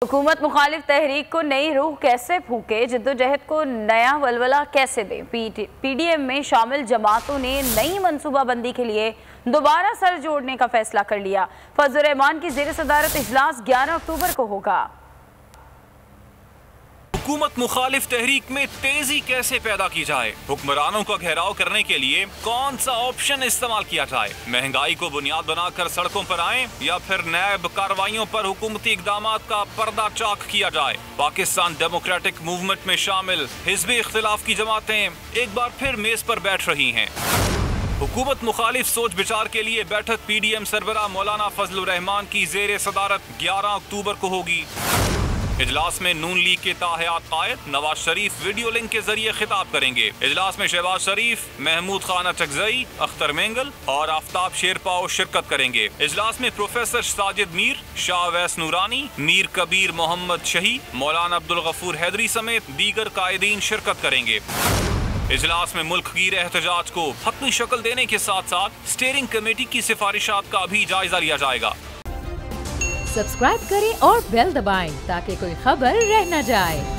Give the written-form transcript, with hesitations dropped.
हुकूमत मुखालिफ तहरीक को नई रूह कैसे फूके, जद्दोजहद को नया वलवला कैसे दें। पीडीएम में शामिल जमातों ने नई मनसूबाबंदी के लिए दोबारा सर जोड़ने का फैसला कर लिया। फजल रहमान की ज़ेर सदारत इजलास 11 अक्टूबर को होगा। हुकूमत मुखालिफ तहरीक में तेजी कैसे पैदा की जाए, हुक्मरानों का घेराव करने के लिए कौन सा ऑप्शन इस्तेमाल किया जाए, महंगाई को बुनियाद बनाकर सड़कों पर आए या फिर नैब कार्रवाइयों पर हुकूमती इकदामात का पर्दा चाक किया जाए। पाकिस्तान डेमोक्रेटिक मूवमेंट में शामिल हिज़्ब इख्तिलाफ की जमातें एक बार फिर मेज पर बैठ रही हैं। हुकूमत मुखालिफ सोच विचार के लिए बैठक पीडीएम सरबराह मौलाना फजल रहमान की ज़ेर सदारत 11 अक्टूबर को होगी। इजलास में नून लीग के ताहयात कायद नवाज शरीफ वीडियो लिंक के जरिए खिताब करेंगे। इजलास में शहबाज शरीफ, महमूद खान चकजई, अख्तर मेंगल और आफ्ताब शेरपाओ शिरकत करेंगे। इजलास में प्रोफेसर साजिद मीर, शाह वैस नूरानी, मीर कबीर मोहम्मद शही, मौलाना अब्दुल गफूर हैदरी समेत दीगर कायदीन शिरकत करेंगे। इजलास में मुल्क गिर एहतजाज को हतमी शक्ल देने के साथ साथ स्टीयरिंग कमेटी की सिफारिशात का भी जायजा लिया जाएगा। सब्सक्राइब करें और बेल दबाएं ताकि कोई खबर रह न जाए।